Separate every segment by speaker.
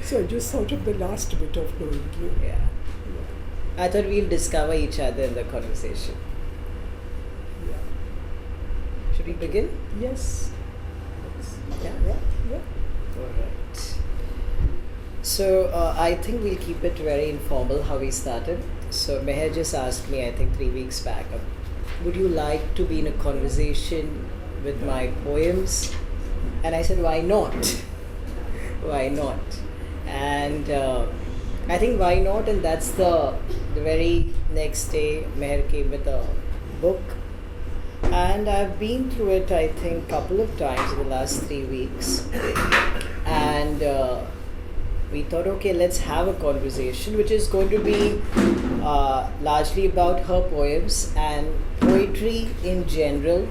Speaker 1: So I just thought of the last bit of knowing you.
Speaker 2: Yeah. I thought we'll discover each other in the conversation.
Speaker 1: Yeah.
Speaker 2: Should we begin?
Speaker 1: Yes.
Speaker 2: Yeah.
Speaker 1: Yeah.
Speaker 2: All right. So I think we'll keep it very informal how we started. So Meher just asked me, I think 3 weeks back, would you like to be in a conversation with my poems? And I said, why not? Why not? And I think why not? And that's the very next day, Meher came with a book. And I've been through it, I think, a couple of times in the last 3 weeks. And we thought, okay, let's have a conversation, which is going to be largely about her poems and poetry in general,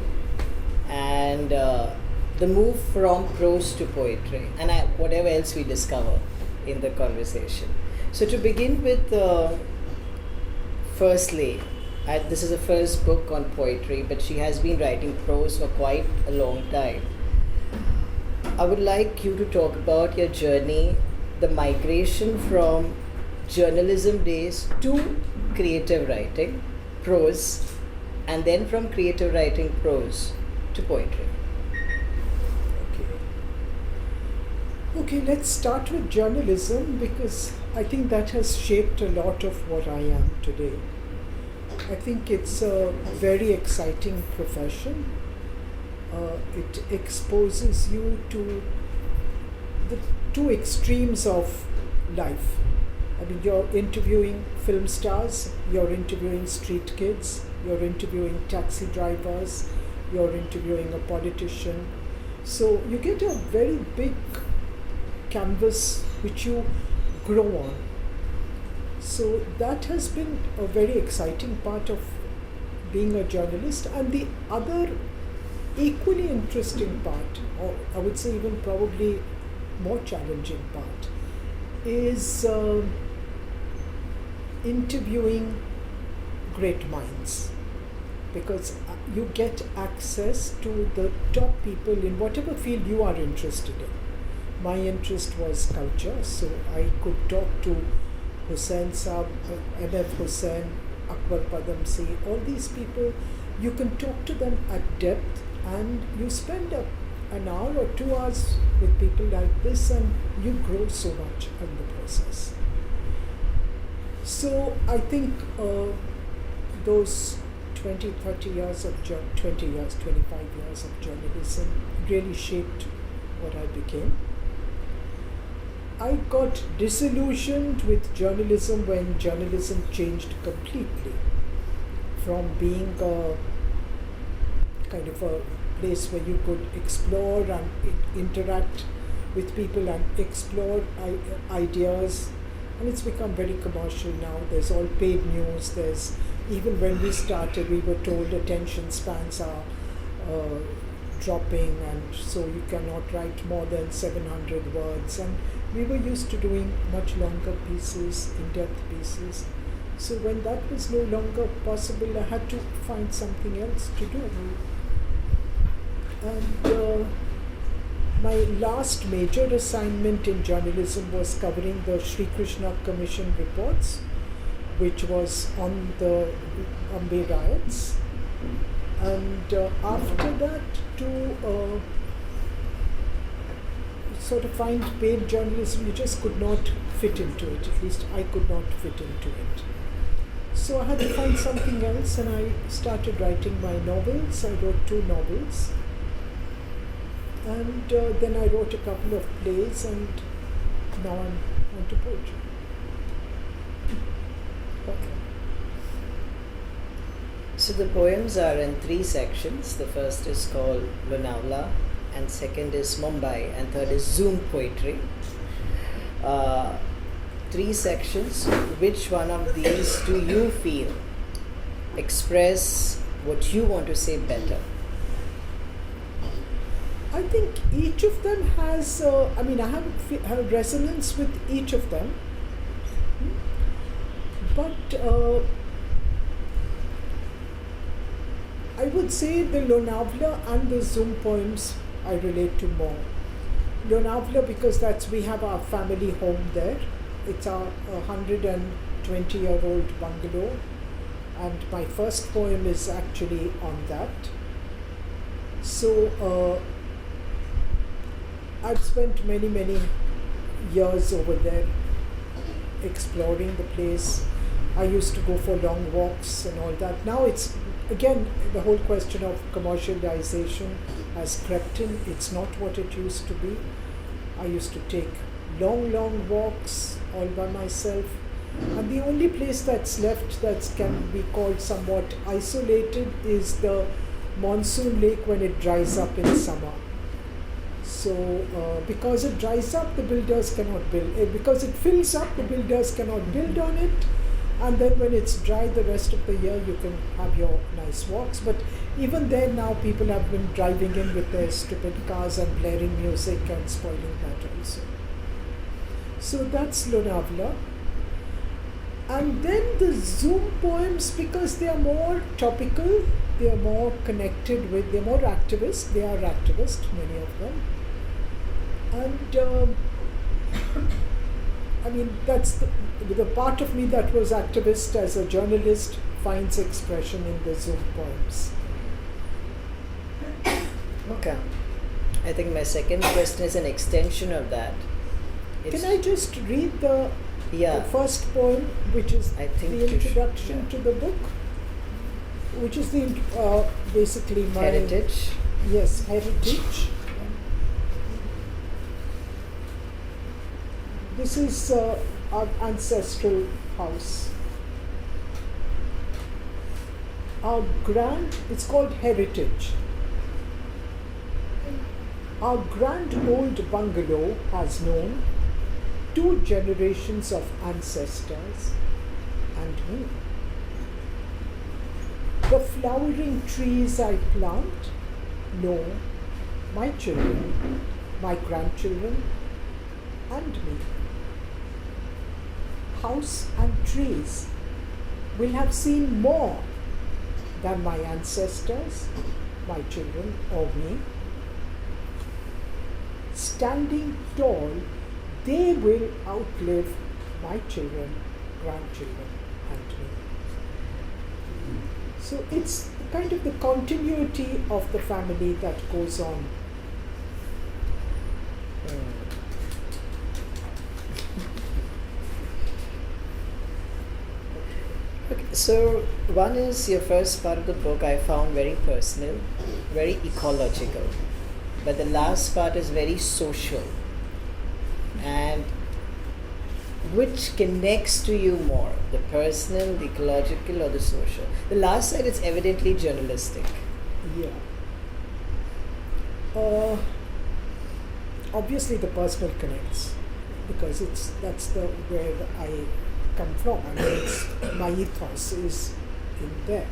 Speaker 2: and the move from prose to poetry, and whatever else we discover in the conversation. So to begin with, firstly, this is the first book on poetry, but she has been writing prose for quite a long time. I would like you to talk about your journey, the migration from journalism days to creative writing, prose, and then from creative writing, prose, to poetry.
Speaker 1: Okay, let's start with journalism because I think that has shaped a lot of what I am today. I think it's a very exciting profession. It exposes you to the two extremes of life. I mean, you're interviewing film stars, you're interviewing street kids, you're interviewing taxi drivers, you're interviewing a politician. So you get a very big canvas which you grow on. So that has been a very exciting part of being a journalist. And the other equally interesting part, or I would say even probably more challenging part, is interviewing great minds, because you get access to the top people in whatever field you are interested in. My interest was culture, so I could talk to Hussain Saab, M.F. Hussain, Akbar Padamsee, all these people. You can talk to them at depth, and you spend an hour or 2 hours with people like this, and you grow so much in the process. So I think those 20, 30 years of 20 years, 25 years of journalism really shaped what I became. I got disillusioned with journalism when journalism changed completely from being a kind of a place where you could explore and interact with people and explore ideas, and it's become very commercial now. There's all paid news. There's, even when we started, we were told attention spans are dropping, and so you cannot write more than 700 words, and we were used to doing much longer pieces, in-depth pieces. So when that was no longer possible, I had to find something else to do. And my last major assignment in journalism was covering the Sri Krishna Commission reports, which was on the Bombay riots. And after that, to sort of find paid journalism, you just could not fit into it. At least I could not fit into it. So I had to find something else, and I started writing my novels. I wrote 2 novels. And then I wrote a couple of plays, and now I'm on to poetry. Okay.
Speaker 2: So the poems are in 3 sections. The first is called Lonavala, and second is Mumbai, and third is Zoom poetry. 3 sections. Which one of these do you feel express what you want to say better?
Speaker 1: I think each of them has, I have resonance with each of them. But I would say the Lonavala and the Zoom poems I relate to more. Lonavala, because we have our family home there. It's our 120-year-old bungalow, and my first poem is actually on that. So I've spent many years over there exploring the place. I used to go for long walks and all that. Now it's again the whole question of commercialization has crept in. It's not what it used to be. I used to take long walks all by myself, and the only place that's left that can be called somewhat isolated is the monsoon lake when it dries up in summer. So because it dries up, the builders cannot build. Because it fills up, the builders cannot build on it. And then when it's dry the rest of the year, you can have your nice walks. But even there now, people have been driving in with their stupid cars and blaring music and spoiling that also. So that's Lonavala. And then the Zoom poems, because they are more topical, they are more connected with, they're more activist. They are activist, many of them. And I mean, that's the part of me that was activist as a journalist finds expression in the Zoom poems.
Speaker 2: Okay. I think my second question is an extension of that.
Speaker 1: Can I just read the first poem, which is the introduction to the book, which is the basically my
Speaker 2: heritage.
Speaker 1: Yes, heritage. This is our ancestral house. It's called Heritage. Our grand old bungalow has known 2 generations of ancestors and me. The flowering trees I plant know my children, my grandchildren, and me. House and trees will have seen more than my ancestors, my children, or me. Standing tall, they will outlive my children, grandchildren, and me. So it's kind of the continuity of the family that goes on.
Speaker 2: Okay, so one is your first part of the book I found very personal, very ecological, but the last part is very social. And which connects to you more, the personal, the ecological, or the social? The last side is evidently journalistic.
Speaker 1: Yeah. Obviously the personal connects, because that's where I come from. I mean, my ethos is in there.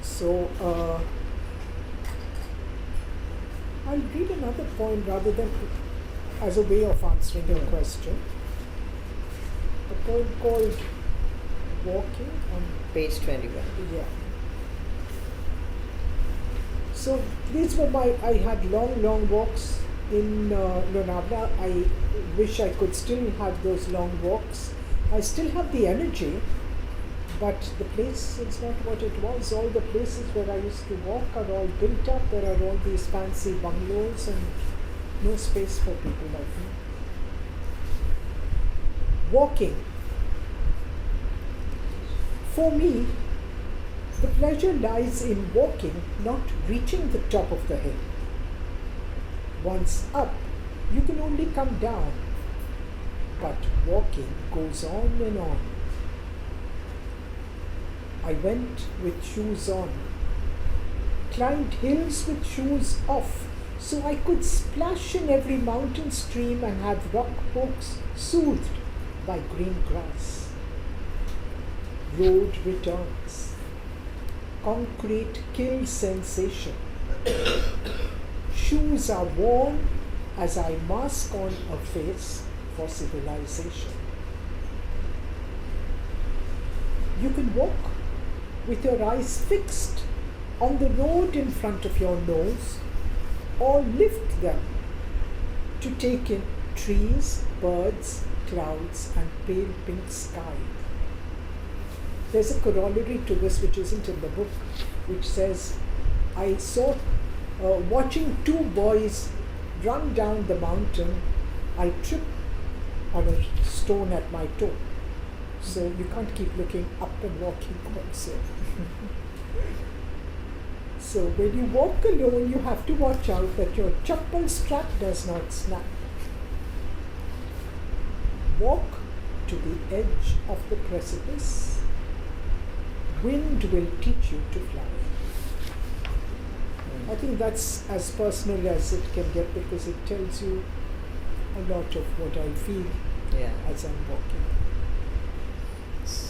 Speaker 1: So I'll read another poem rather than as a way of answering your question. A poem called Walking on
Speaker 2: Page 21.
Speaker 1: Yeah. So these were I had long walks in Lonavala. I wish I could still have those long walks. I still have the energy, but the place is not what it was. All the places where I used to walk are all built up. There are all these fancy bungalows and no space for people like me. Walking. For me, the pleasure lies in walking, not reaching the top of the hill. Once up, you can only come down, but walking goes on and on. I went with shoes on, climbed hills with shoes off, so I could splash in every mountain stream and have rock pokes soothed by green grass. Road returns. Concrete kills sensation. Shoes are worn as I mask on a face for civilization. You can walk with your eyes fixed on the road in front of your nose, or lift them to take in trees, birds, clouds, and pale pink sky. There's a corollary to this which isn't in the book, which says, I saw, watching two boys run down the mountain, I tripped on a stone at my toe. So you can't keep looking up and walking also. So when you walk alone, you have to watch out that your chappal strap does not snap. Walk to the edge of the precipice. Wind will teach you to fly. I think that's as personal as it can get because it tells you a lot of what I feel as I'm walking.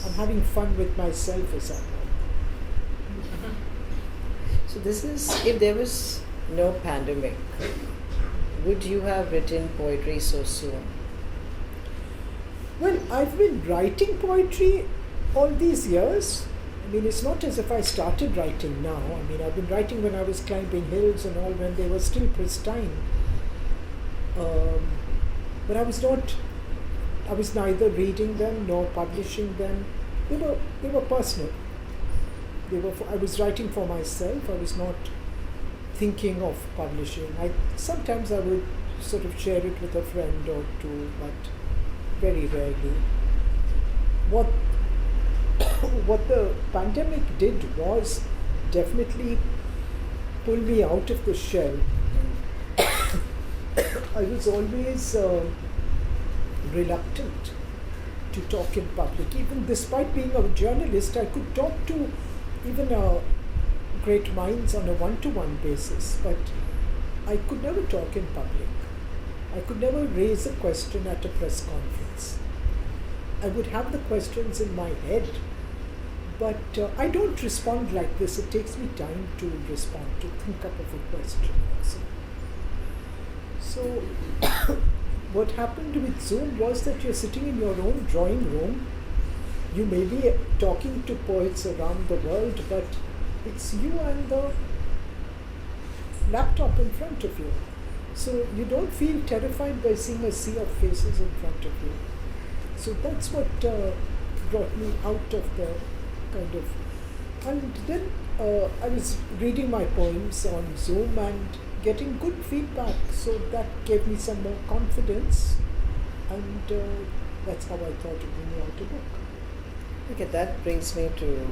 Speaker 1: I'm having fun with myself as I walk.
Speaker 2: So this is, if there was no pandemic, would you have written poetry so soon?
Speaker 1: Well, I've been writing poetry all these years. I mean, it's not as if I started writing now. I mean, I've been writing when I was climbing hills and all, when they were still pristine. But I was neither reading them nor publishing them. They were personal. I was writing for myself. I was not thinking of publishing. Sometimes I would sort of share it with a friend or two, but very rarely. What the pandemic did was definitely pull me out of the shell. I was always reluctant to talk in public. Even despite being a journalist, I could talk to even great minds on a one-to-one basis, but I could never talk in public. I could never raise a question at a press conference. I would have the questions in my head, but I don't respond like this. It takes me time to respond, to think up of a question also. So what happened with Zoom was that you're sitting in your own drawing room. You may be talking to poets around the world, but it's you and the laptop in front of you. So you don't feel terrified by seeing a sea of faces in front of you. So that's what brought me out of the kind of... And then I was reading my poems on Zoom and getting good feedback. So that gave me some more confidence. And that's how I thought of bringing out a book.
Speaker 2: Okay, that brings me to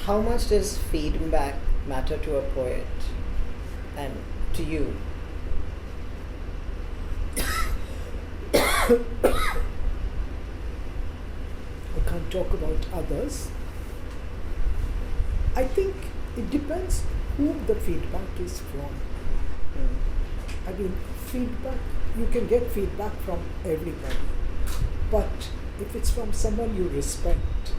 Speaker 2: how much does feedback matter to a poet and to you?
Speaker 1: I can't talk about others. I think it depends whom the feedback is from. I mean, feedback, you can get feedback from everybody. But if it's from someone you respect,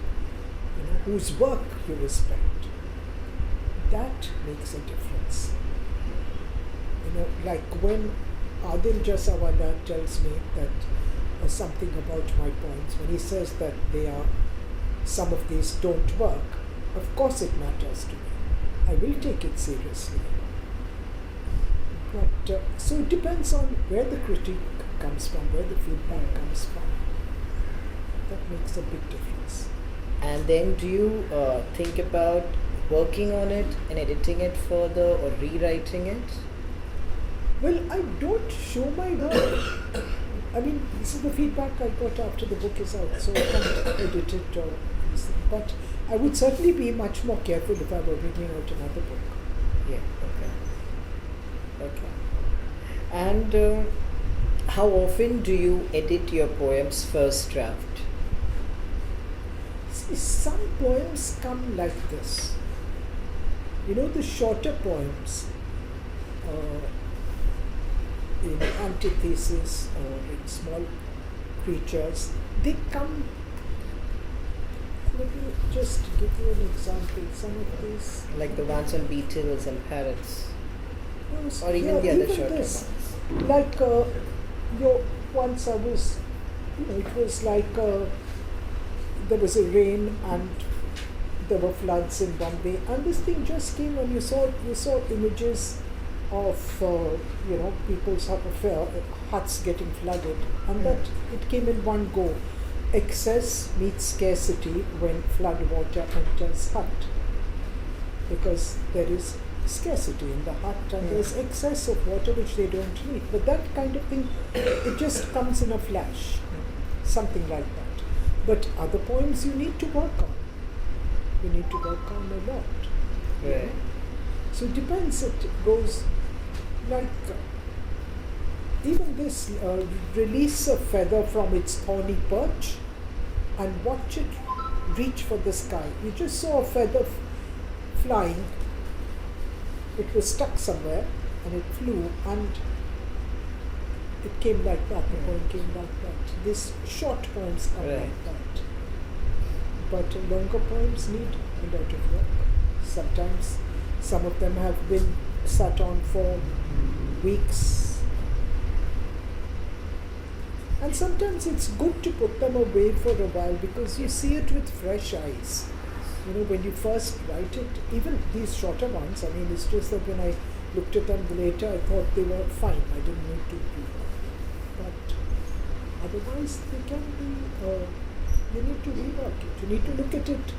Speaker 1: whose work you respect, that makes a difference. Like when Adil Jasawala tells me that something about my poems, when he says that some of these don't work, of course it matters to me. I will take it seriously. But so it depends on where the critique comes from, where the feedback comes from. That makes a big difference.
Speaker 2: And then do you think about working on it and editing it further or rewriting it?
Speaker 1: Well, I don't show my work. I mean, this is the feedback I got after the book is out, so I can't edit it or anything. But I would certainly be much more careful if I were bringing out another book.
Speaker 2: Yeah, okay. And how often do you edit your poem's first draft?
Speaker 1: See, some poems come like this. The shorter poems, in Antithesis or in Small Creatures, they come. Let me just give you an example. Some of these,
Speaker 2: Like the ones on beetles and parrots,
Speaker 1: yes,
Speaker 2: or even the other shorter
Speaker 1: this.
Speaker 2: ones.
Speaker 1: Like once I was, it was like there was a rain and there were floods in Bombay, and this thing just came and you saw images of people's huts getting flooded, and that it came in one go. Excess meets scarcity when flood water enters hut, because there is scarcity in the hut and there's excess of water which they don't need. But that kind of thing, it just comes in a flash, something like that. But other poems you need to work on. You need to work on a lot.
Speaker 2: Right.
Speaker 1: So it depends. It goes like even this release a feather from its thorny perch and watch it reach for the sky. You just saw a feather flying. It was stuck somewhere and it flew and it came like that. The poem came like that. These short poems are like that. But longer poems need a lot of work. Sometimes some of them have been sat on for weeks. And sometimes it's good to put them away for a while because you see it with fresh eyes. When you first write it, even these shorter ones, it's just that when I looked at them later, I thought they were fine. I didn't need to do that. But otherwise, they can be, you need to rework it. You need to look at it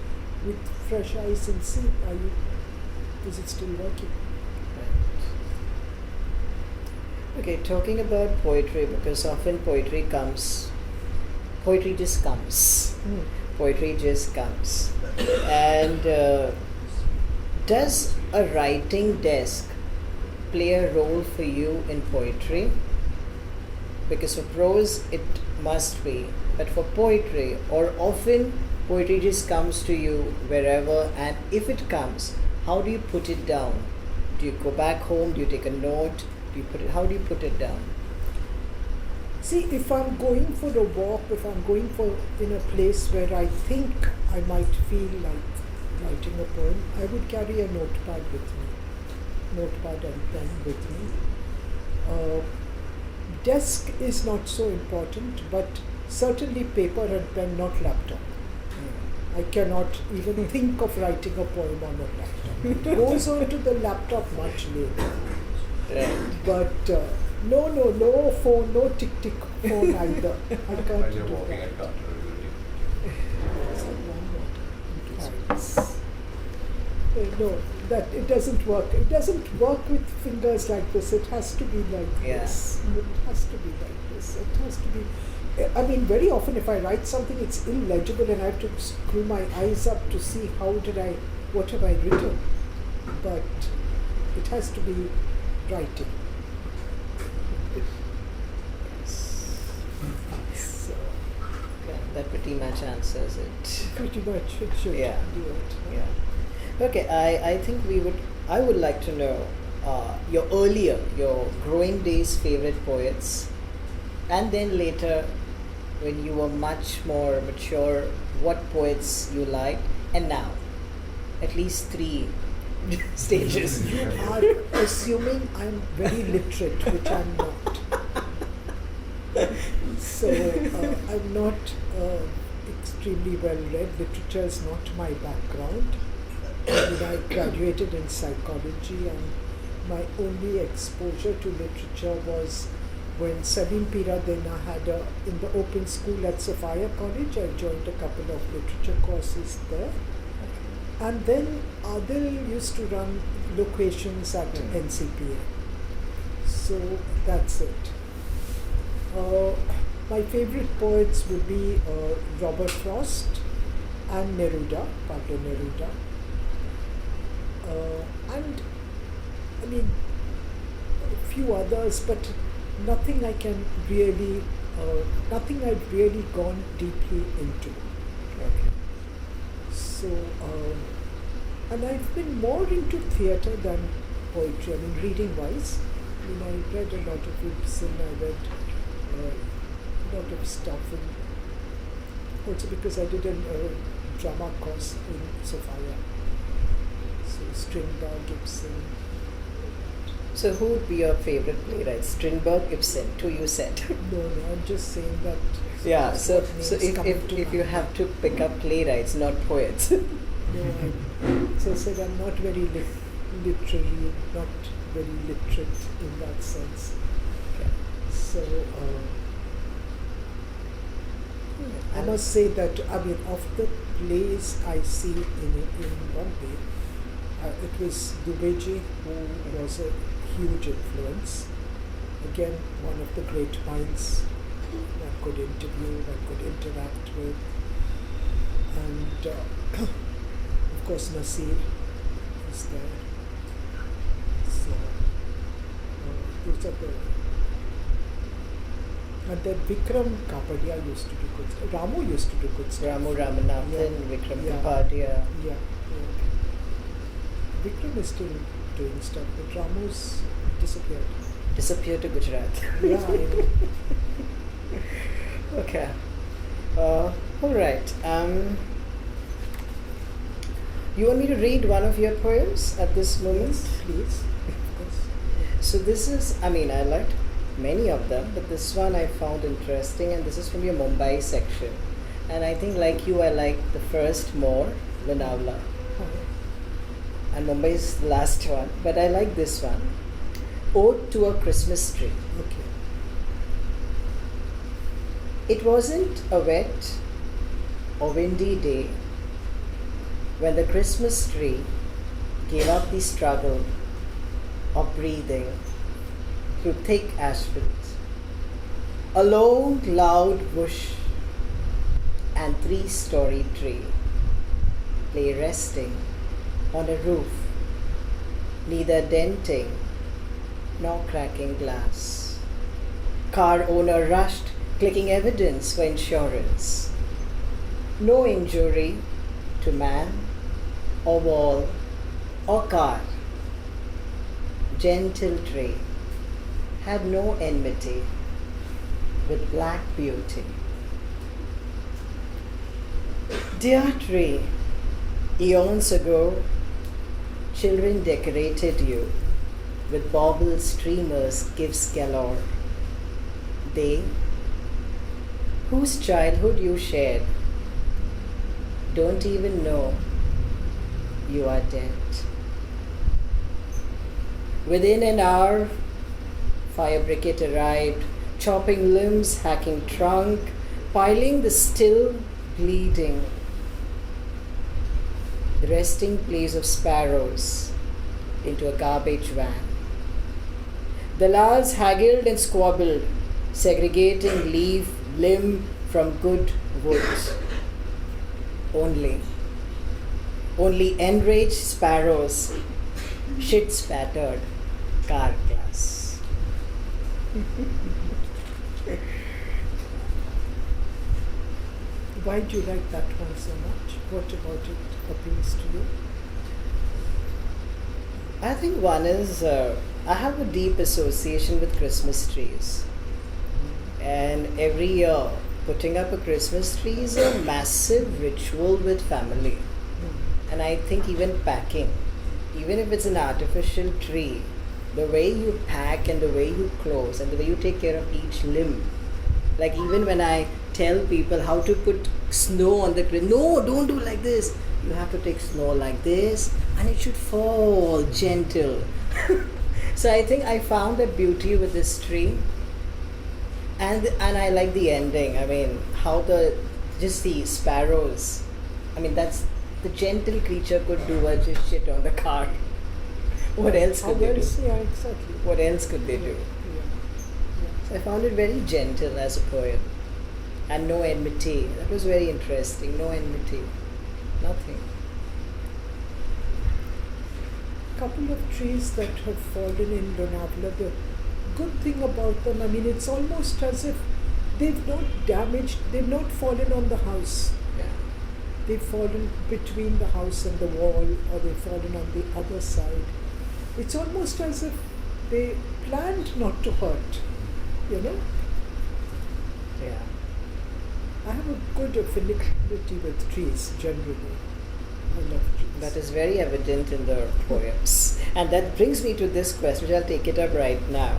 Speaker 1: with fresh eyes and see, is it still working?
Speaker 2: Okay, talking about poetry, because often poetry just comes. Poetry just comes. And does a writing desk play a role for you in poetry? Because for prose it must be, but for poetry, or often poetry just comes to you wherever, and if it comes, how do you put it down? Do you go back home? Do you take a note? How do you put it down?
Speaker 1: See, if I'm going for a walk, if I'm going in a place where I think I might feel like writing a poem, I would carry a notepad and pen with me. Desk is not so important, but certainly paper and pen, not laptop. I cannot even think of writing a poem on a laptop. It goes onto the laptop much later.
Speaker 2: Right.
Speaker 1: But no phone, no tick phone either. I can't
Speaker 3: While
Speaker 1: do
Speaker 3: you're walking,
Speaker 1: that.
Speaker 3: I can't
Speaker 1: No, that it doesn't work. It doesn't work with fingers like this. It has to be like this. It has to be like this. It has to be. Very often if I write something, it's illegible and I have to screw my eyes up to see what have I written. But it has to be writing. So,
Speaker 2: That pretty much answers it.
Speaker 1: pretty much it should do it.
Speaker 2: Yeah. Okay, I think I would like to know your growing days favorite poets, and then later when you were much more mature, what poets you liked, and now at least 3 stages.
Speaker 1: You are assuming I'm very literate, which I'm not. So I'm not extremely well read. Literature is not my background. I graduated in psychology, and my only exposure to literature was when Salim Piradena had in the open school at Sophia College. I joined a couple of literature courses there. And then Adil used to run locations at NCPA. So that's it. My favorite poets would be Robert Frost and Neruda, Pablo Neruda. And a few others, but nothing I've really gone deeply into. So, and I've been more into theatre than poetry. Reading wise. I read a lot of Ibsen, I read a lot of stuff, and also because I did a drama course in Sophia. So Strindberg, Ibsen.
Speaker 2: So who would be your favorite playwrights? Strindberg, Ibsen, 2 you said.
Speaker 1: No, I'm just saying that.
Speaker 2: Yeah, so
Speaker 1: names come
Speaker 2: if
Speaker 1: to
Speaker 2: you
Speaker 1: mind.
Speaker 2: have to pick up playwrights, not poets.
Speaker 1: No, so I said I'm not very literary, not very literate in that sense.
Speaker 2: Okay.
Speaker 1: So I must say that, I mean, of the plays I see in Bombay, it was Dubeji who was a huge influence. Again, one of the great minds one could interview, one could interact with. And of course Nasir is there. So those are the... And then Vikram Kapadia used to do good stuff. Ramu used to do good stuff.
Speaker 2: Ramu Ramanathan,
Speaker 1: Yeah.
Speaker 2: Vikram
Speaker 1: Yeah.
Speaker 2: Kapadia.
Speaker 1: Yeah. Vikram is still doing stuff, but Ramu's disappeared.
Speaker 2: Disappeared to Gujarat.
Speaker 1: Yeah, I know.
Speaker 2: Okay. All right. You want me to read one of your poems at this moment?
Speaker 1: Yes, please. Of course.
Speaker 2: So this is, I mean, I liked many of them, but this one I found interesting, and this is from your Mumbai section. And I think, like you, I like the first more, Lonavala. And Mumbai is the last one, but I like this one. Ode to a Christmas Tree.
Speaker 1: Okay.
Speaker 2: It wasn't a wet or windy day when the Christmas tree gave up the struggle of breathing through thick asphalt. A low, loud bush and three-story tree lay resting on a roof, neither denting nor cracking glass. Car owner rushed, clicking evidence for insurance. No injury to man or wall or car. Gentle tree had no enmity with black beauty. Dear tree, eons ago, children decorated you with bauble streamers, gifts galore. They, whose childhood you shared, don't even know you are dead. Within an hour, fire brigade arrived, chopping limbs, hacking trunk, piling the still bleeding, the resting place of sparrows into a garbage van. The lars haggled and squabbled, segregating leaf, limb from good wood. Only enraged sparrows, shit spattered car glass.
Speaker 1: Why do you like that one so much? What about it appeals to you?
Speaker 2: I think one is I have a deep association with Christmas trees. And every year, putting up a Christmas tree is a massive ritual with family. And I think even packing, even if it's an artificial tree, the way you pack and the way you close and the way you take care of each limb. Like even when I tell people how to put snow on the tree, no, don't do like this. You have to take snow like this and it should fall gentle. So I think I found that beauty with this tree. And I like the ending. I mean, how the sparrows. I mean, that's the gentle creature could do was just shit on the car. What else could they do?
Speaker 1: Yeah, exactly.
Speaker 2: What else could they do?
Speaker 1: Yeah.
Speaker 2: So I found it very gentle as a poem, and no enmity. That was very interesting. No enmity, nothing.
Speaker 1: Couple of trees that have fallen in Lonavala. The good thing about them, I mean, it's almost as if they've not damaged, they've not fallen on the house.
Speaker 2: Yeah.
Speaker 1: They've fallen between the house and the wall, or they've fallen on the other side. It's almost as if they planned not to hurt, you know?
Speaker 2: Yeah.
Speaker 1: I have a good affinity with trees generally. I love trees.
Speaker 2: That is very evident in the poems. And that brings me to this question, which I'll take it up right now.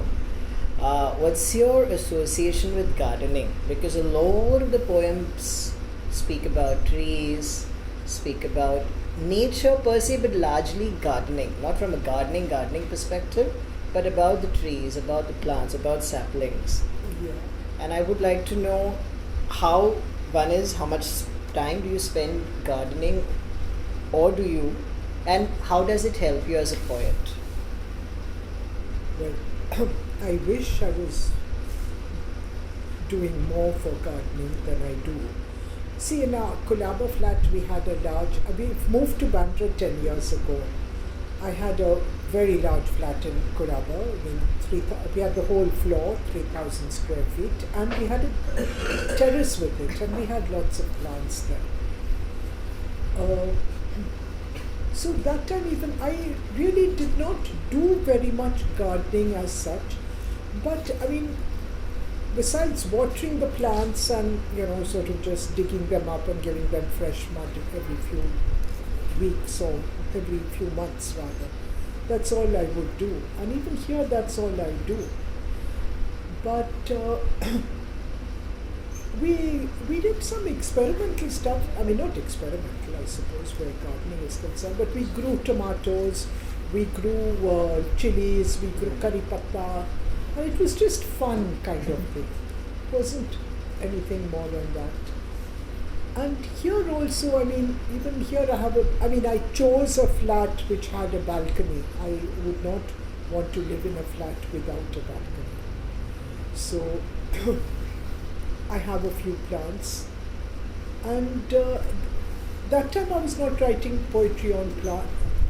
Speaker 2: What's your association with gardening? Because a lot of the poems speak about trees, speak about nature per se, but largely gardening, not from a gardening perspective, but about the trees, about the plants, about saplings.
Speaker 1: Yeah.
Speaker 2: And I would like to know how how much time do you spend gardening, or do you, and how does it help you as a poet?
Speaker 1: Well, I wish I was doing more for gardening than I do. See, in our Colaba flat, we had we moved to Bandra 10 years ago. I had a very large flat in Colaba. I mean, we had the whole floor, 3,000 square feet, and we had a terrace with it, and we had lots of plants there. So that time even I really did not do very much gardening as such, but I mean, besides watering the plants and sort of just digging them up and giving them fresh mud every few weeks or every few months rather, that's all I would do. And even here, that's all I do. But we did some experimental stuff. I mean, not experimental, I suppose, where gardening is concerned, but we grew tomatoes, we grew chilies, we grew curry patta, and it was just fun kind of thing. It wasn't anything more than that. And here also, I mean, even here I chose a flat which had a balcony. I would not want to live in a flat without a balcony. So I have a few plants. And that time I was not writing poetry on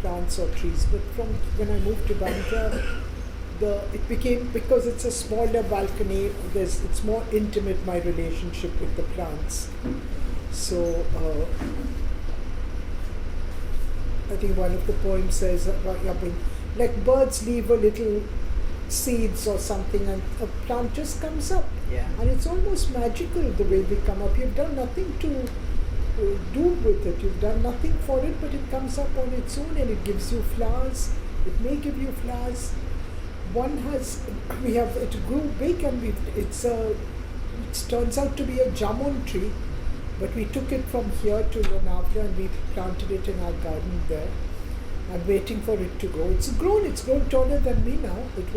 Speaker 1: plants or trees, but from when I moved to Bandra, it became, because it's a smaller balcony, it's more intimate, my relationship with the plants. So I think one of the poems says about, like birds leave a little seeds or something and a plant just comes up.
Speaker 2: Yeah.
Speaker 1: And it's almost magical the way they come up. You've done nothing to do with it. You've done nothing for it, but it comes up on its own and it gives you flowers. It may give you flowers. It grew big and it turns out to be a jamun tree, but we took it from here to Lonavala and we planted it in our garden there. I'm waiting for it to grow. It's grown taller than me now. It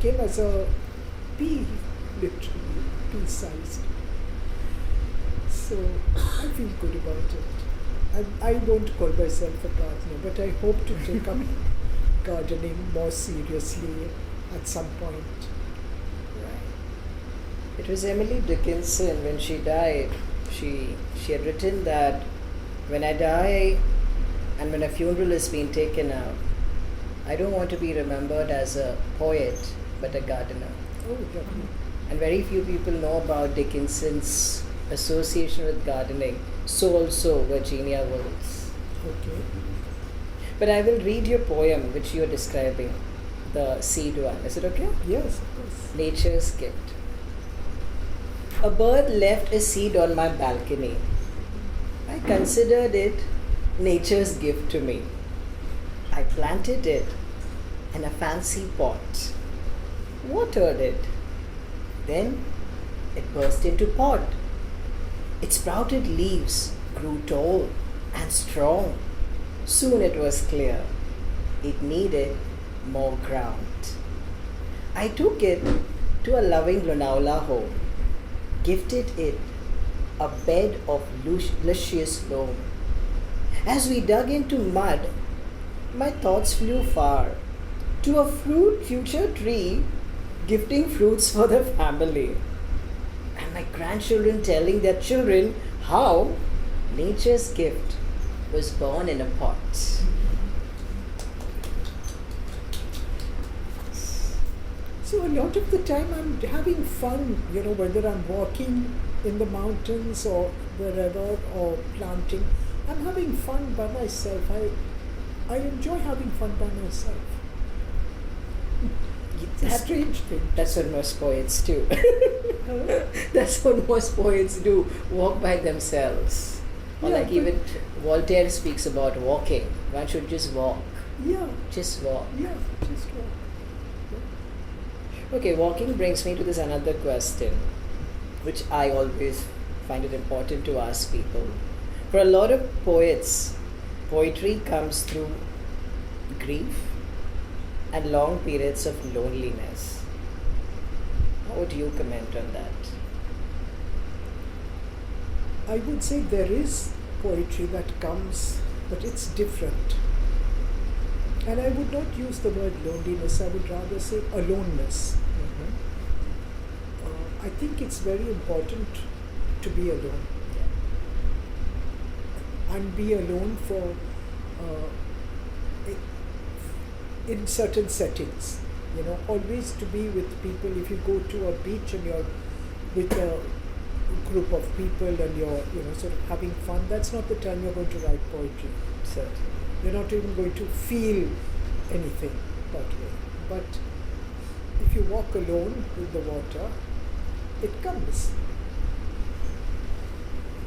Speaker 1: came as a pea, literally, pea-sized. So I feel good about it. I won't call myself a gardener, but I hope to take up gardening more seriously at some point.
Speaker 2: Right. It was Emily Dickinson, when she died, she had written that when I die and when a funeral is being taken out, I don't want to be remembered as a poet but a gardener.
Speaker 1: Oh, definitely.
Speaker 2: And very few people know about Dickinson's association with gardening. So also Virginia Woolf's.
Speaker 1: Okay.
Speaker 2: But I will read your poem which you are describing, the seed one. Is it okay?
Speaker 1: Yes, of course.
Speaker 2: Nature's gift. A bird left a seed on my balcony. I considered it nature's gift to me. I planted it in a fancy pot, watered it. Then it burst into pod. Its sprouted leaves grew tall and strong. Soon it was clear it needed more ground. I took it to a loving Lonavala home, gifted it a bed of luscious loam. As we dug into mud, my thoughts flew far to a future tree gifting fruits for the family, and my grandchildren telling their children how nature's gift was born in a pot.
Speaker 1: So a lot of the time I'm having fun, whether I'm walking in the mountains or wherever or planting, I'm having fun by myself. I enjoy having fun by myself. It's a strange thing.
Speaker 2: That's what most poets do. That's what most poets do, walk by themselves. Or
Speaker 1: Yeah,
Speaker 2: even Voltaire speaks about walking. One should just walk.
Speaker 1: Yeah.
Speaker 2: Just walk.
Speaker 1: Yeah, just walk.
Speaker 2: Okay, walking brings me to this another question, which I always find it important to ask people. For a lot of poets, poetry comes through grief and long periods of loneliness. How would you comment on that?
Speaker 1: I would say there is poetry that comes, but it's different. And I would not use the word loneliness, I would rather say aloneness. I think it's very important to be alone. And be alone for in certain settings. Always to be with people. If you go to a beach and you're with a group of people and you're sort of having fun, that's not the time you're going to write poetry.
Speaker 2: Certainly.
Speaker 1: You're not even going to feel anything that way. But if you walk alone with the water, it comes.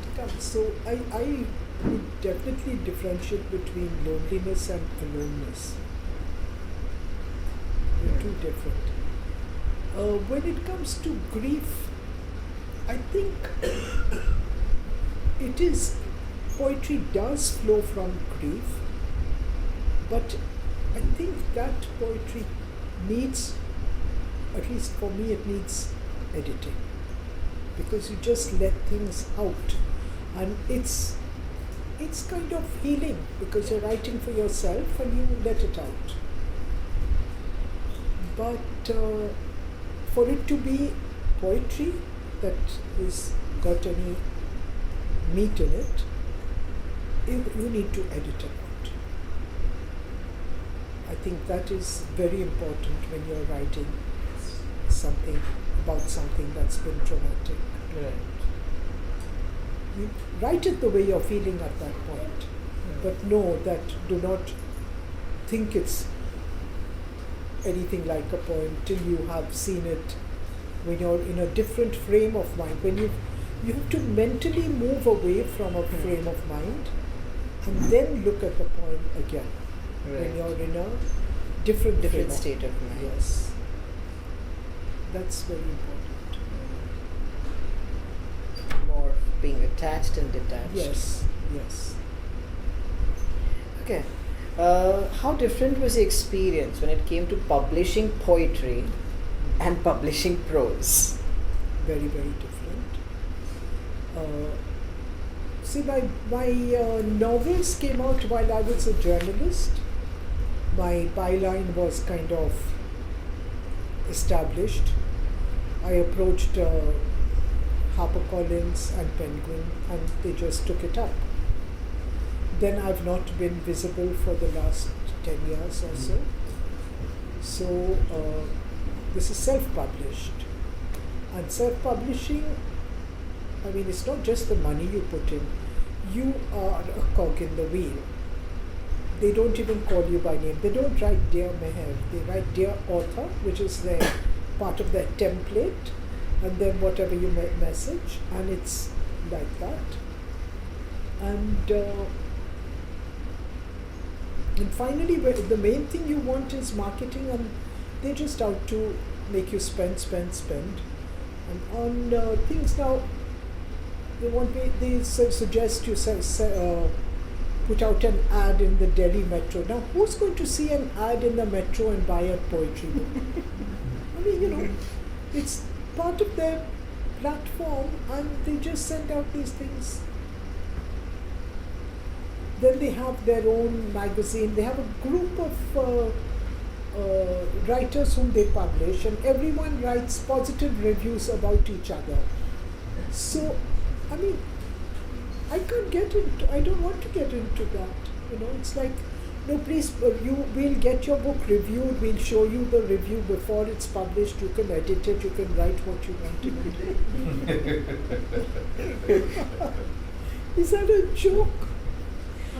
Speaker 1: It comes. So I would definitely differentiate between loneliness and aloneness. They're two different. When it comes to grief, I think poetry does flow from grief, but I think that poetry needs, at least for me, it needs editing, because you just let things out, and it's kind of healing, because you're writing for yourself and you let it out. But for it to be poetry that is got any meat in it, you need to edit it out. I think that is very important when you're writing something about something that's been traumatic.
Speaker 2: Right.
Speaker 1: You write it the way you're feeling at that point, but know that do not think it's anything like a poem till you have seen it, when you're in a different frame of mind, when you have to mentally move away from a frame of mind and then look at the poem again.
Speaker 2: Right.
Speaker 1: When you're in a different frame
Speaker 2: state of mind.
Speaker 1: Yes, that's very important.
Speaker 2: More being attached and detached.
Speaker 1: Yes.
Speaker 2: Okay. How different was the experience when it came to publishing poetry and publishing prose?
Speaker 1: Very, very different. See, my novels came out while I was a journalist. My byline was kind of established. I approached HarperCollins and Penguin, and they just took it up. Then I've not been visible for the last 10 years or so. So this is self-published. And self-publishing, I mean, it's not just the money you put in. You are a cog in the wheel. They don't even call you by name. They don't write Dear Meher. They write Dear Author, which is their part of their template, and then whatever you message, and it's like that. And finally, the main thing you want is marketing, and they're just out to make you spend. And on things now, they suggest you put out an ad in the Delhi metro. Now, who's going to see an ad in the metro and buy a poetry book? I mean, it's part of their platform, and they just send out these things. Then they have their own magazine. They have a group of writers whom they publish, and everyone writes positive reviews about each other. So, I mean, I don't want to get into that. It's like, no, please, we'll get your book reviewed. We'll show you the review before it's published. You can edit it. You can write what you want in it. Is that a joke?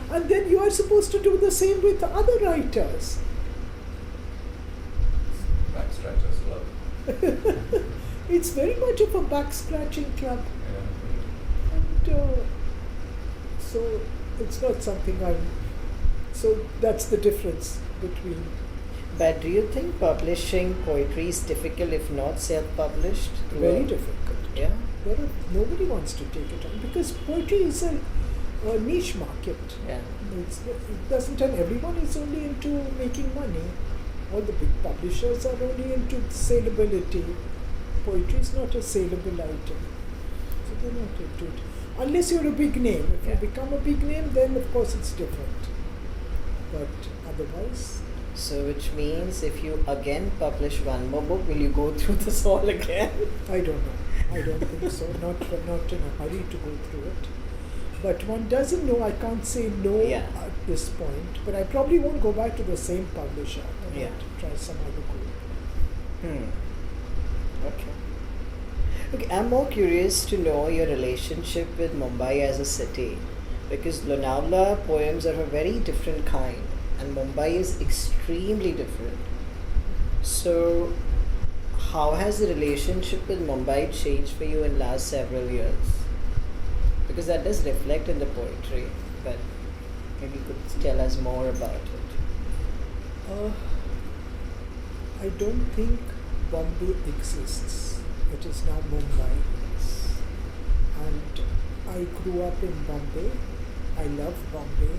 Speaker 1: And then you are supposed to do the same with the other writers.
Speaker 3: Backstratchers club.
Speaker 1: It's very much of a back-scratching club.
Speaker 3: Yeah.
Speaker 1: And so it's not something so that's the difference between.
Speaker 2: But do you think publishing poetry is difficult if not self-published?
Speaker 1: Very difficult.
Speaker 2: Yeah.
Speaker 1: Nobody wants to take it on, because poetry is a niche market.
Speaker 2: Yeah.
Speaker 1: It doesn't, and everyone is only into making money. All the big publishers are only into saleability. Poetry is not a saleable item. So they're not into it. Unless you're a big name. If
Speaker 2: Yeah.
Speaker 1: you become a big name, then of course it's different. But otherwise,
Speaker 2: So, which means if you again publish one more book, will you go through this all again?
Speaker 1: I don't know. I don't think so. Not in a hurry to go through it. But one doesn't know. I can't say no
Speaker 2: Yeah.
Speaker 1: at this point. But I probably won't go back to the same publisher. I
Speaker 2: Yeah.
Speaker 1: might try some other group.
Speaker 2: Okay. Okay, I'm more curious to know your relationship with Mumbai as a city, because Lonavala poems are a very different kind, and Mumbai is extremely different. So, how has the relationship with Mumbai changed for you in last several years? Because that does reflect in the poetry, but maybe you could tell us more about it.
Speaker 1: I don't think Bombay exists. It is now Mumbai. And I grew up in Bombay. I love Bombay.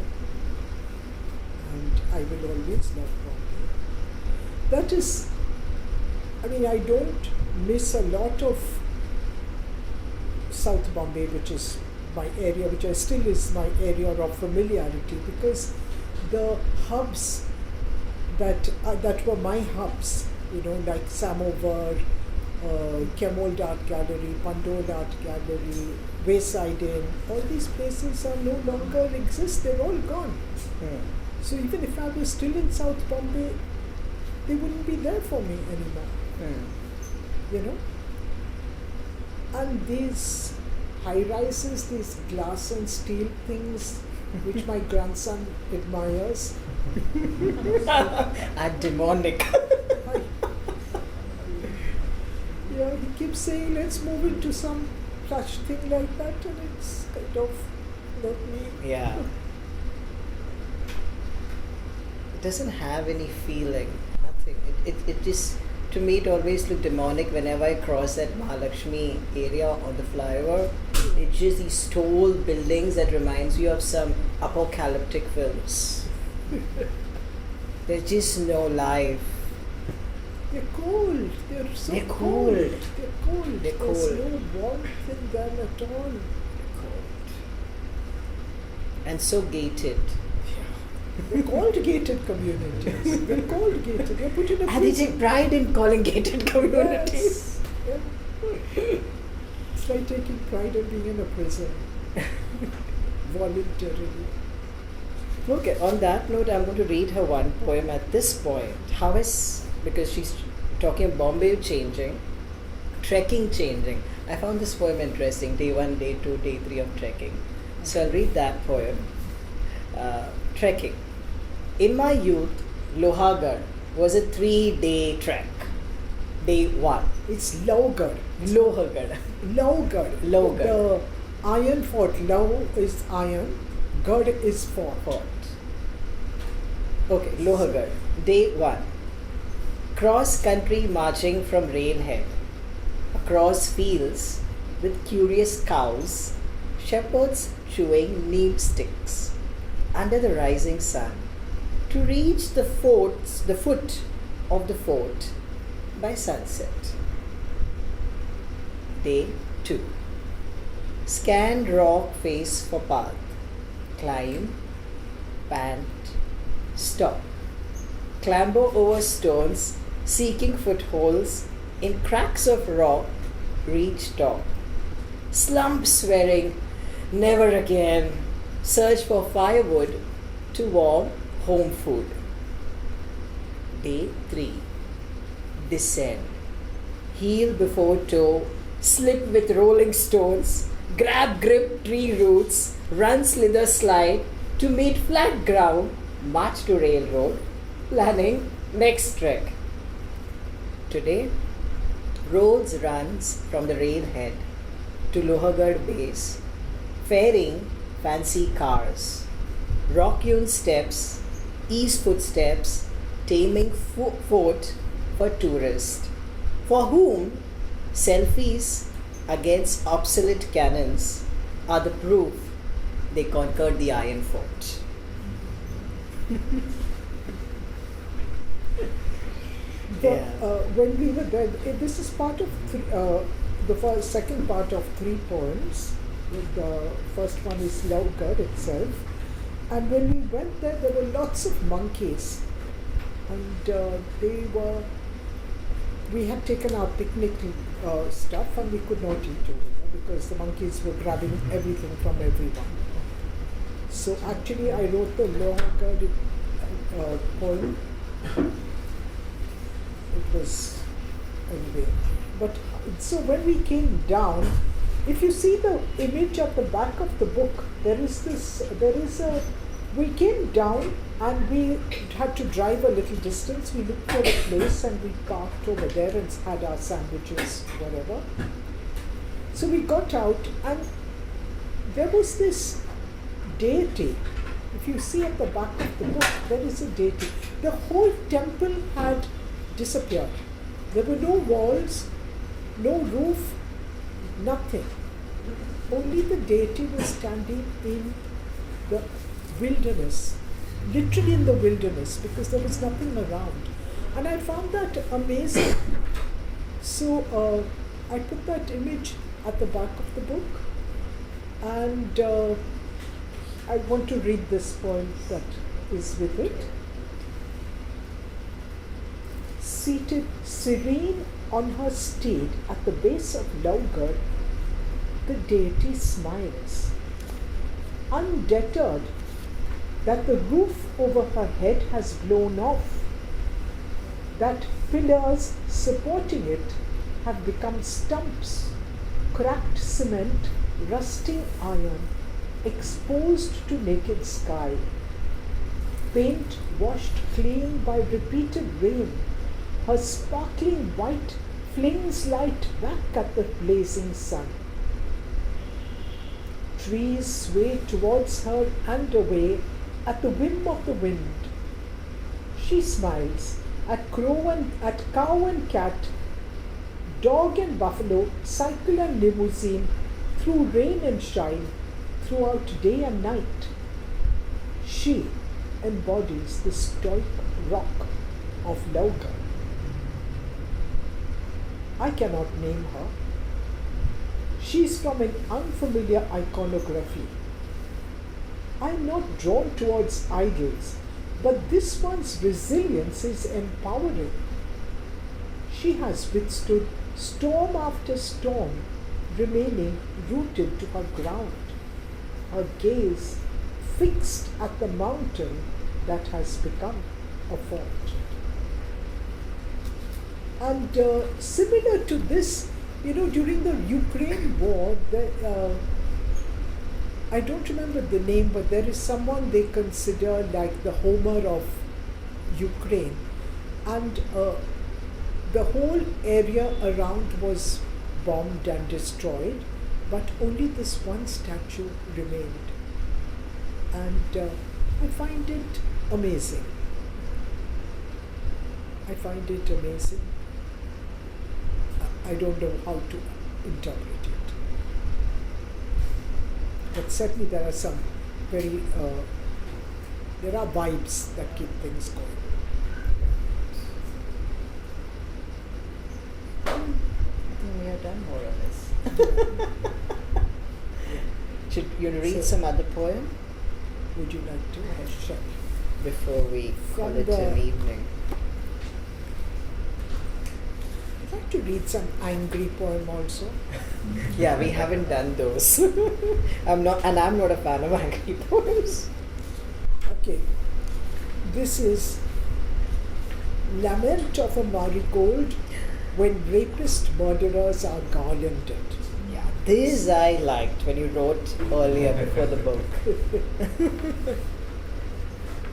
Speaker 1: And I will always love Bombay. That is, I don't miss a lot of South Bombay, which is my area, which still is my area of familiarity, because the hubs that were my hubs, like Samovar, Kemold Art Gallery, Pandol Art Gallery, Wayside Inn, all these places are no longer exist. They're all gone. So even if I was still in South Bombay, they wouldn't be there for me anymore. And these high-rises, these glass and steel things, which my grandson admires.
Speaker 2: Are demonic.
Speaker 1: Yeah, he keeps saying, let's move into some such thing like that, and it's kind of not me.
Speaker 2: Yeah. It doesn't have any feeling, nothing. It just, to me, it always looked demonic whenever I cross that Mahalakshmi area on the flyover. It's just these tall buildings that reminds you of some apocalyptic films. There's just no life.
Speaker 1: They're cold. They're so
Speaker 2: They're
Speaker 1: cold.
Speaker 2: cold.
Speaker 1: They're cold.
Speaker 2: They're
Speaker 1: There's
Speaker 2: cold.
Speaker 1: no warmth in them at all.
Speaker 2: And so gated.
Speaker 1: They're called gated communities. They're called gated. They're put in a
Speaker 2: And they
Speaker 1: prison.
Speaker 2: take pride in calling gated communities.
Speaker 1: Yes. Yeah. It's like taking pride in being in a prison. Voluntarily.
Speaker 2: Okay, on that note, I'm going to read her one poem at this point. Because she's talking Bombay changing, trekking changing. I found this poem interesting, day 1, day 2, day 3 of trekking. So I'll read that poem. Trekking. In my youth, Lohagarh was a 3-day trek. Day 1.
Speaker 1: It's Lohagarh.
Speaker 2: Lohagarh.
Speaker 1: Lohagarh.
Speaker 2: Lohagarh.
Speaker 1: The iron fort. Low is iron. Garh is fort.
Speaker 2: Okay, Lohagarh. Day 1. Cross country marching from railhead. Across fields with curious cows, shepherds chewing neem sticks under the rising sun, to reach the foot of the fort by sunset. Day 2. Scan rock face for path. Climb, pant, stop. Clamber over stones, seeking footholds in cracks of rock, reach top. Slump swearing, never again. Search for firewood to warm home food. Day 3. Descend. Heel before toe, slip with rolling stones, grip tree roots, run slither slide to meet flat ground, march to railroad, planning next trek. Today, roads runs from the railhead to Lohagarh base, ferrying fancy cars, rock-hewn steps, ease footsteps, taming fort for tourists, for whom selfies against obsolete cannons are the proof they conquered the iron fort.
Speaker 1: When we were there, this is part of second part of 3 poems. The first one is Lavgad itself. And when we went there were lots of monkeys. And we had taken our picnic stuff and we could not eat over there because the monkeys were grabbing everything from everyone. So actually I wrote the Lavgad poem. It was anyway. But so when we came down, if you see the image at the back of the book, we came down and we had to drive a little distance. We looked for a place and we parked over there and had our sandwiches, whatever. So we got out and there was this deity. If you see at the back of the book, there is a deity. The whole temple had disappeared. There were no walls, no roof, nothing. Only the deity was standing in the wilderness, literally in the wilderness, because there was nothing around. And I found that amazing. So I put that image at the back of the book, and I want to read this poem that is with it. Seated serene on her steed at the base of Lavgad, the deity smiles. Undeterred that the roof over her head has blown off, that pillars supporting it have become stumps, cracked cement, rusting iron, exposed to naked sky, paint washed clean by repeated rain. Her sparkling white flings light back at the blazing sun. Trees sway towards her and away at the whim of the wind. She smiles at cow and cat, dog and buffalo, cycle and limousine, through rain and shine, throughout day and night. She embodies the stoic rock of Lavgad. I cannot name her. She is from an unfamiliar iconography. I am not drawn towards idols, but this one's resilience is empowering. She has withstood storm after storm, remaining rooted to her ground, her gaze fixed at the mountain that has become a fort. And similar to this, during the Ukraine war, I don't remember the name, but there is someone they consider like the Homer of Ukraine. And the whole area around was bombed and destroyed, but only this one statue remained. And I find it amazing. I find it amazing. I don't know how to interpret it. But certainly there are some very, there are vibes that keep things going.
Speaker 2: I think we have done more of this. Should you read some other poem?
Speaker 1: Would you like to? Sure.
Speaker 2: Before we call it an evening.
Speaker 1: I'd like to read some angry poem also.
Speaker 2: Yeah, we haven't done those. I'm not a fan of angry poems.
Speaker 1: Okay. This is Lament of a Marigold when rapist murderers are garlanded.
Speaker 2: Yeah, this I liked when you wrote earlier before the book.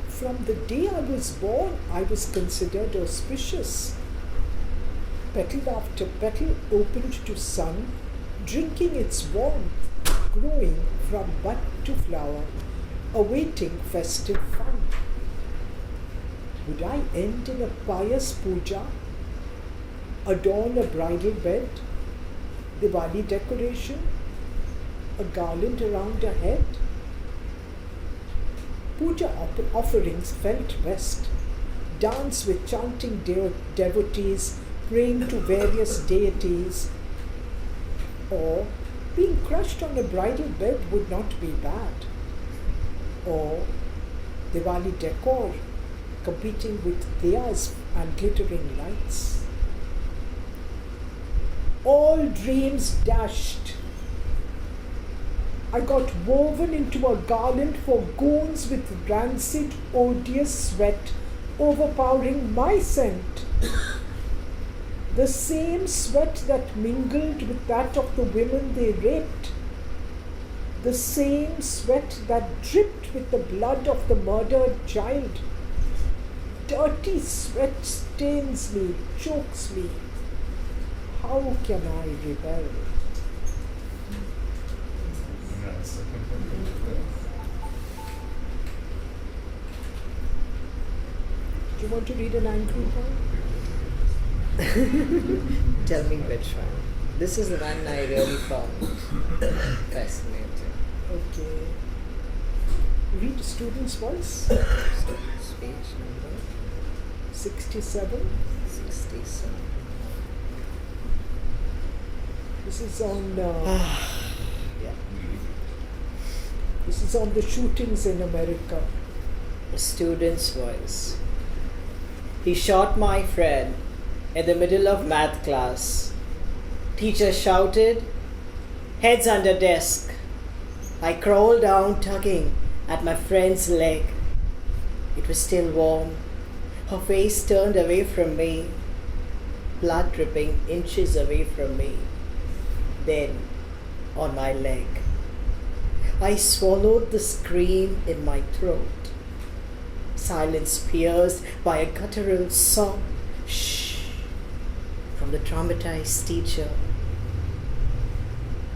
Speaker 1: From the day I was born, I was considered auspicious. Petal after petal opened to sun, drinking its warmth, growing from bud to flower, awaiting festive fun. Would I end in a pious puja, adorn a bridal bed, Diwali decoration, a garland around a head? Puja offerings felt best. Dance with chanting devotees, praying to various deities, or being crushed on a bridal bed would not be bad. Or Diwali decor, competing with diyas and glittering lights. All dreams dashed. I got woven into a garland for goons with rancid, odious sweat overpowering my scent. The same sweat that mingled with that of the women they raped. The same sweat that dripped with the blood of the murdered child. Dirty sweat stains me, chokes me. How can I rebel?
Speaker 3: Yes.
Speaker 1: Do you want to read an angry one?
Speaker 2: Tell me which one. This is the one I really found fascinating.
Speaker 1: Okay. Read student's voice.
Speaker 2: Speech number
Speaker 1: 67.
Speaker 2: 67.
Speaker 1: This is on.
Speaker 2: Yeah.
Speaker 1: This is on the shootings in America.
Speaker 2: A student's voice. He shot my friend in the middle of math class. Teacher shouted, "Heads under desk." I crawled down, tugging at my friend's leg. It was still warm. Her face turned away from me, blood dripping inches away from me. Then, on my leg, I swallowed the scream in my throat. Silence pierced by a guttural sob, shh, from the traumatized teacher.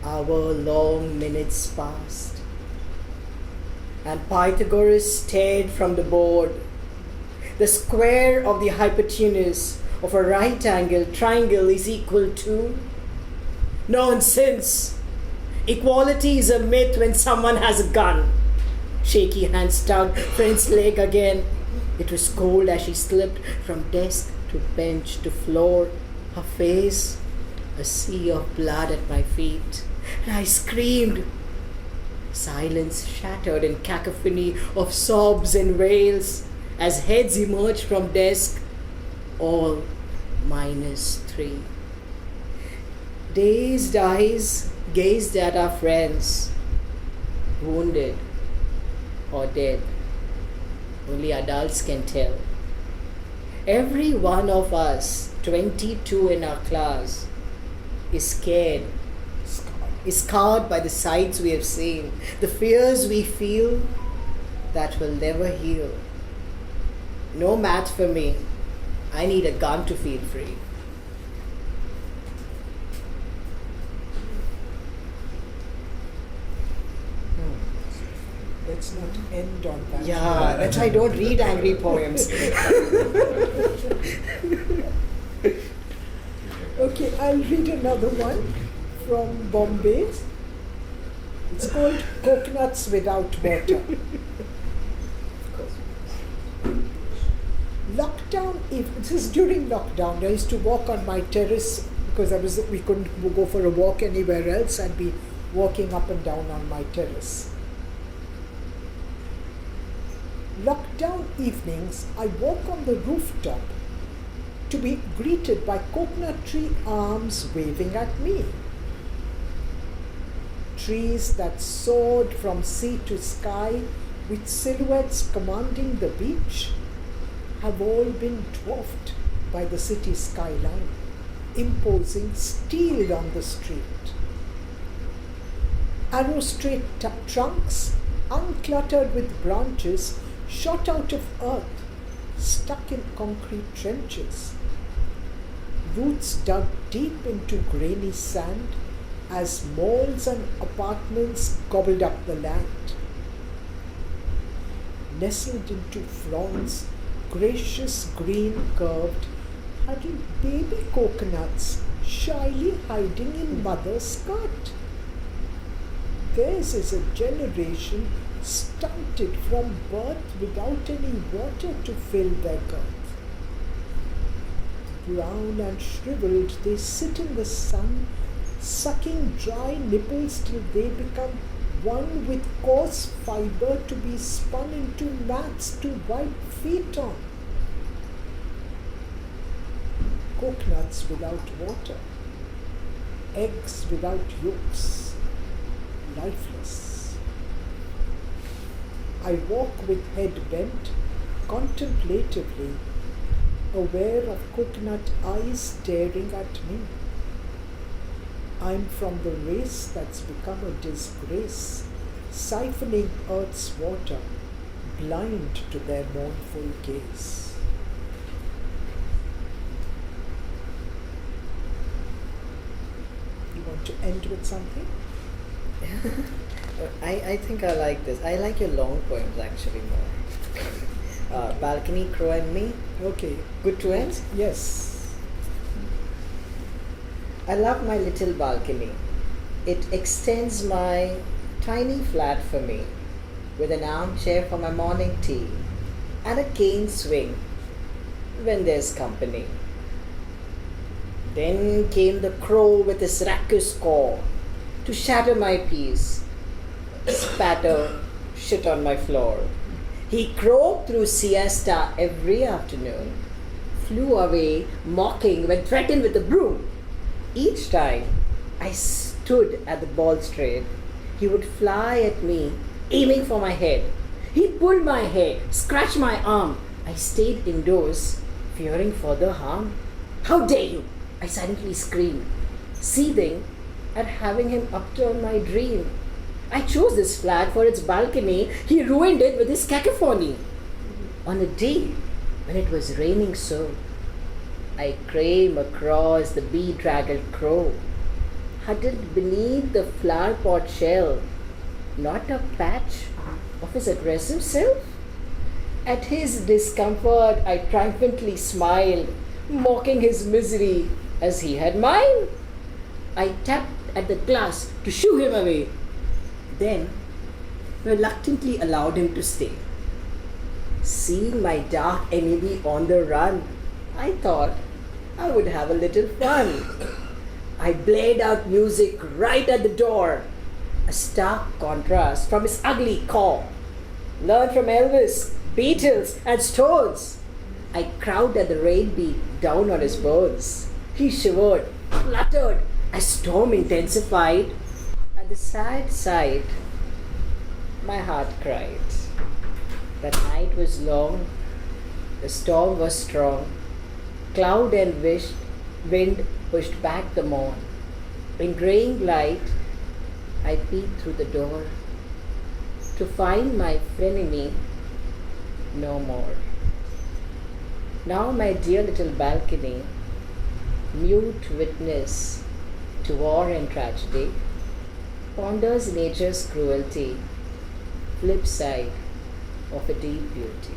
Speaker 2: Hour-long minutes passed, and Pythagoras stared from the board. The square of the hypotenuse of a right-angle triangle is equal to... Nonsense! Equality is a myth when someone has a gun. Shaky hands tugged friend's leg again. It was cold as she slipped from desk to bench to floor. Her face, a sea of blood at my feet. And I screamed. Silence shattered in cacophony of sobs and wails as heads emerged from desk, all -3. Dazed eyes gazed at our friends, wounded or dead. Only adults can tell. Every one of us, 22 in our class, is scared, is scarred by the sights we have seen, the fears we feel that will never heal. No math for me. I need a gun to feel free.
Speaker 1: Let's not end on that.
Speaker 2: Yeah, that's why I don't read angry poems.
Speaker 1: Okay, I'll read another one from Bombay. It's called Coconuts Without Water. Lockdown, this is during lockdown. I used to walk on my terrace because we couldn't go for a walk anywhere else. I'd be walking up and down on my terrace. Lockdown evenings, I walk on the rooftop to be greeted by coconut tree arms waving at me. Trees that soared from sea to sky with silhouettes commanding the beach have all been dwarfed by the city skyline, imposing steel on the street. Arrow-straight trunks, uncluttered with branches, shot out of earth, stuck in concrete trenches. Roots dug deep into grainy sand as malls and apartments gobbled up the land. Nestled into fronds, gracious green curved, huddled baby coconuts shyly hiding in mother's skirt. Theirs is a generation stunted from birth without any water to fill their girth. Brown and shriveled, they sit in the sun, sucking dry nipples till they become one with coarse fibre to be spun into mats to wipe feet on. Coconuts without water, eggs without yolks, lifeless. I walk with head bent, contemplatively, aware of coconut eyes staring at me. I'm from the race that's become a disgrace, siphoning earth's water, blind to their mournful gaze. You want to end with something?
Speaker 2: I think I like this. I like your long poems actually more. Balcony, Crow and Me.
Speaker 1: Okay.
Speaker 2: Good to end?
Speaker 1: Yes.
Speaker 2: I love my little balcony. It extends my tiny flat for me, with an armchair for my morning tea and a cane swing when there's company. Then came the crow with his raucous caw to shatter my peace, spatter shit on my floor. He crowed through siesta every afternoon, flew away mocking when threatened with a broom. Each time I stood at the balustrade, he would fly at me, aiming for my head. He pulled my hair, scratched my arm. I stayed indoors, fearing further harm. How dare you! I silently screamed, seething at having him upturn my dream. I chose this flat for its balcony. He ruined it with his cacophony. On a day when it was raining so, I came across the bedraggled crow, huddled beneath the flower pot shell, not a patch of his aggressive self. At his discomfort, I triumphantly smiled, mocking his misery as he had mine. I tapped at the glass to shoo him away, then reluctantly allowed him to stay. Seeing my dark enemy on the run, I thought I would have a little fun. I blared out music right at the door, a stark contrast from his ugly caw. Learned from Elvis, Beatles, and Stones. I crowded at the rain beat down on his bones. He shivered, fluttered, as storm intensified. At the sad sight, my heart cried. The night was long, the storm was strong. Cloud and wind pushed back the morn. In graying light, I peeped through the door to find my frenemy no more. Now my dear little balcony, mute witness to war and tragedy, ponders nature's cruelty, flip side of a deep beauty.